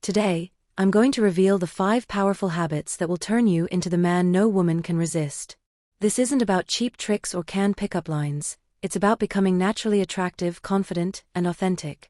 Today, I'm going to reveal the 5 powerful habits that will turn you into the man no woman can resist. This isn't about cheap tricks or canned pickup lines, it's about becoming naturally attractive, confident, and authentic.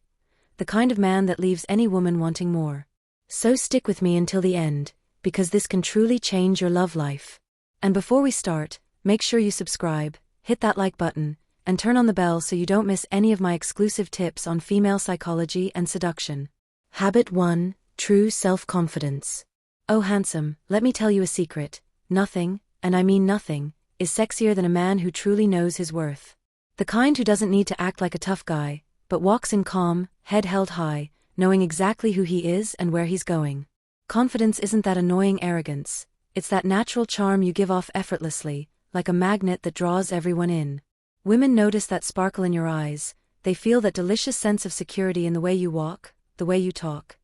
The kind of man that leaves any woman wanting more. So stick with me until the end, because this can truly change your love life. And before we start, make sure you subscribe, hit that like button, and turn on the bell so you don't miss any of my exclusive tips on female psychology and seduction. Habit 1. True self-confidence. Oh handsome, let me tell you a secret. Nothing, and I mean nothing, is sexier than a man who truly knows his worth. The kind who doesn't need to act like a tough guy, but walks in calm, head held high, knowing exactly who he is and where he's going. Confidence isn't that annoying arrogance, it's that natural charm you give off effortlessly, like a magnet that draws everyone in. Women notice that sparkle in your eyes, they feel that delicious sense of security in the way you walk, the way you talk.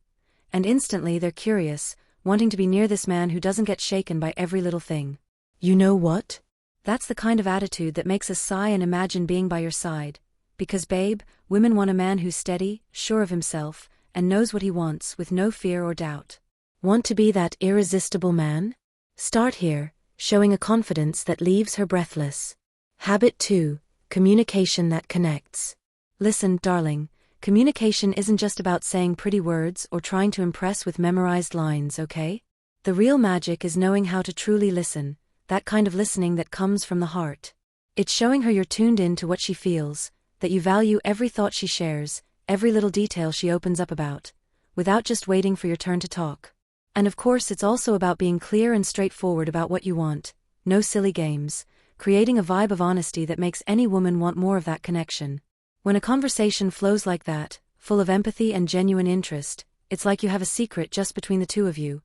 And instantly they're curious, wanting to be near this man who doesn't get shaken by every little thing. You know what? That's the kind of attitude that makes us sigh and imagine being by your side. Because babe, women want a man who's steady, sure of himself, and knows what he wants with no fear or doubt. Want to be that irresistible man? Start here, showing a confidence that leaves her breathless. Habit 2. Communication that connects. Listen, darling. Communication isn't just about saying pretty words or trying to impress with memorized lines, okay? The real magic is knowing how to truly listen, that kind of listening that comes from the heart. It's showing her you're tuned in to what she feels, that you value every thought she shares, every little detail she opens up about, without just waiting for your turn to talk. And of course it's also about being clear and straightforward about what you want, no silly games, creating a vibe of honesty that makes any woman want more of that connection. When a conversation flows like that, full of empathy and genuine interest, it's like you have a secret just between the two of you.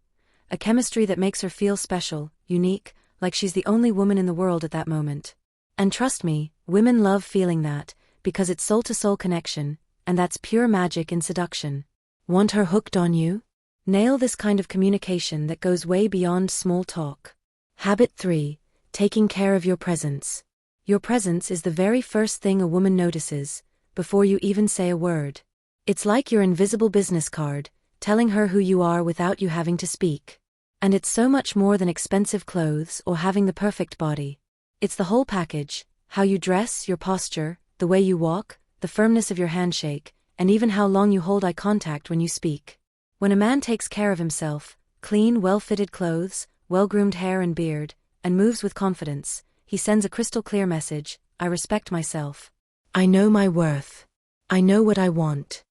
A chemistry that makes her feel special, unique, like she's the only woman in the world at that moment. And trust me, women love feeling that, because it's soul-to-soul connection, and that's pure magic in seduction. Want her hooked on you? Nail this kind of communication that goes way beyond small talk. Habit 3. Taking care of your presence. Your presence is the very first thing a woman notices, before you even say a word. It's like your invisible business card, telling her who you are without you having to speak. And it's so much more than expensive clothes or having the perfect body. It's the whole package, how you dress, your posture, the way you walk, the firmness of your handshake, and even how long you hold eye contact when you speak. When a man takes care of himself, clean, well-fitted clothes, well-groomed hair and beard, and moves with confidence, he sends a crystal-clear message: I respect myself. I know my worth. I know what I want.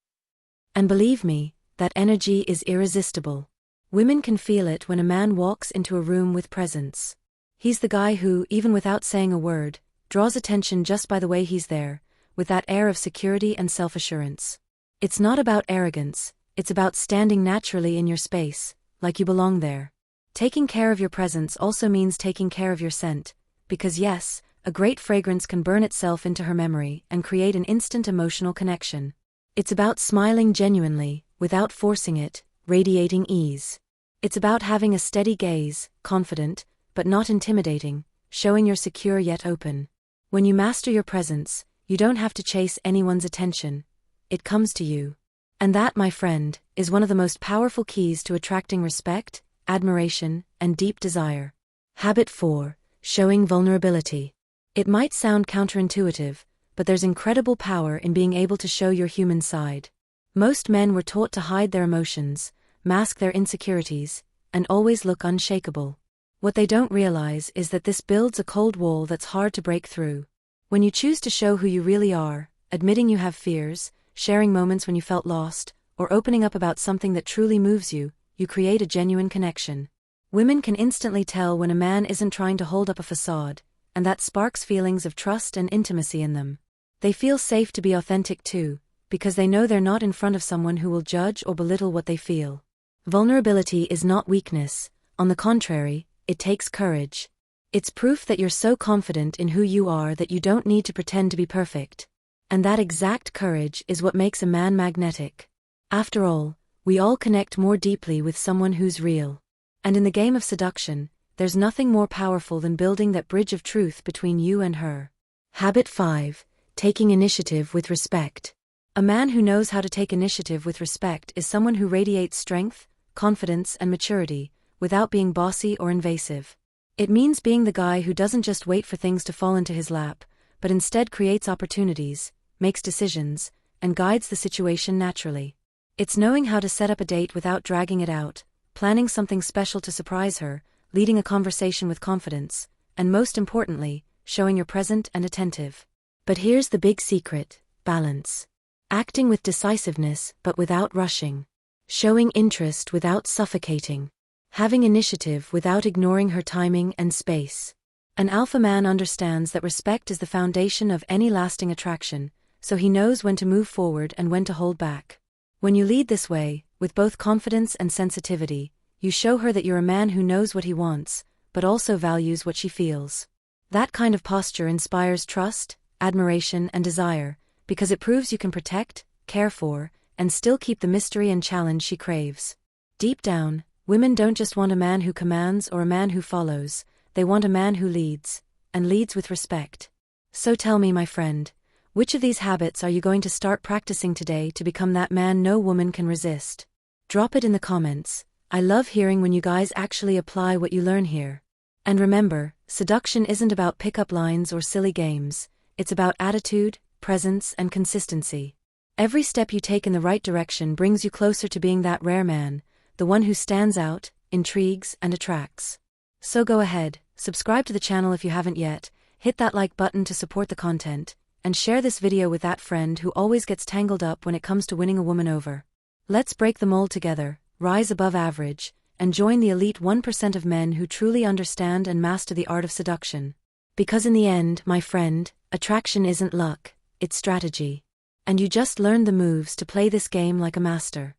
And believe me, that energy is irresistible. Women can feel it when a man walks into a room with presence. He's the guy who, even without saying a word, draws attention just by the way he's there, with that air of security and self-assurance. It's not about arrogance, it's about standing naturally in your space, like you belong there. Taking care of your presence also means taking care of your scent, because yes, a great fragrance can burn itself into her memory and create an instant emotional connection. It's about smiling genuinely, without forcing it, radiating ease. It's about having a steady gaze, confident, but not intimidating, showing you're secure yet open. When you master your presence, you don't have to chase anyone's attention. It comes to you. And that, my friend, is one of the most powerful keys to attracting respect, admiration, and deep desire. Habit 4. Showing vulnerability. It might sound counterintuitive, but there's incredible power in being able to show your human side. Most men were taught to hide their emotions, mask their insecurities, and always look unshakable. What they don't realize is that this builds a cold wall that's hard to break through. When you choose to show who you really are, admitting you have fears, sharing moments when you felt lost, or opening up about something that truly moves you, you create a genuine connection. Women can instantly tell when a man isn't trying to hold up a facade, and that sparks feelings of trust and intimacy in them. They feel safe to be authentic too, because they know they're not in front of someone who will judge or belittle what they feel. Vulnerability is not weakness, on the contrary, it takes courage. It's proof that you're so confident in who you are that you don't need to pretend to be perfect. And that exact courage is what makes a man magnetic. After all, we all connect more deeply with someone who's real. And in the game of seduction, there's nothing more powerful than building that bridge of truth between you and her. Habit 5. Taking initiative with respect. A man who knows how to take initiative with respect is someone who radiates strength, confidence, and maturity, without being bossy or invasive. It means being the guy who doesn't just wait for things to fall into his lap, but instead creates opportunities, makes decisions, and guides the situation naturally. It's knowing how to set up a date without dragging it out, planning something special to surprise her, leading a conversation with confidence, and most importantly, showing you're present and attentive. But here's the big secret: balance. Acting with decisiveness but without rushing. Showing interest without suffocating. Having initiative without ignoring her timing and space. An alpha man understands that respect is the foundation of any lasting attraction, so he knows when to move forward and when to hold back. When you lead this way, with both confidence and sensitivity, you show her that you're a man who knows what he wants, but also values what she feels. That kind of posture inspires trust, admiration, and desire, because it proves you can protect, care for, and still keep the mystery and challenge she craves. Deep down, women don't just want a man who commands or a man who follows, they want a man who leads, and leads with respect. So tell me, my friend, which of these habits are you going to start practicing today to become that man no woman can resist? Drop it in the comments. I love hearing when you guys actually apply what you learn here. And remember, seduction isn't about pickup lines or silly games, it's about attitude, presence, and consistency. Every step you take in the right direction brings you closer to being that rare man, the one who stands out, intrigues, and attracts. So go ahead, subscribe to the channel if you haven't yet, hit that like button to support the content, and share this video with that friend who always gets tangled up when it comes to winning a woman over. Let's break the mold together, rise above average, and join the elite 1% of men who truly understand and master the art of seduction. Because in the end, my friend, attraction isn't luck, it's strategy. And you just learned the moves to play this game like a master.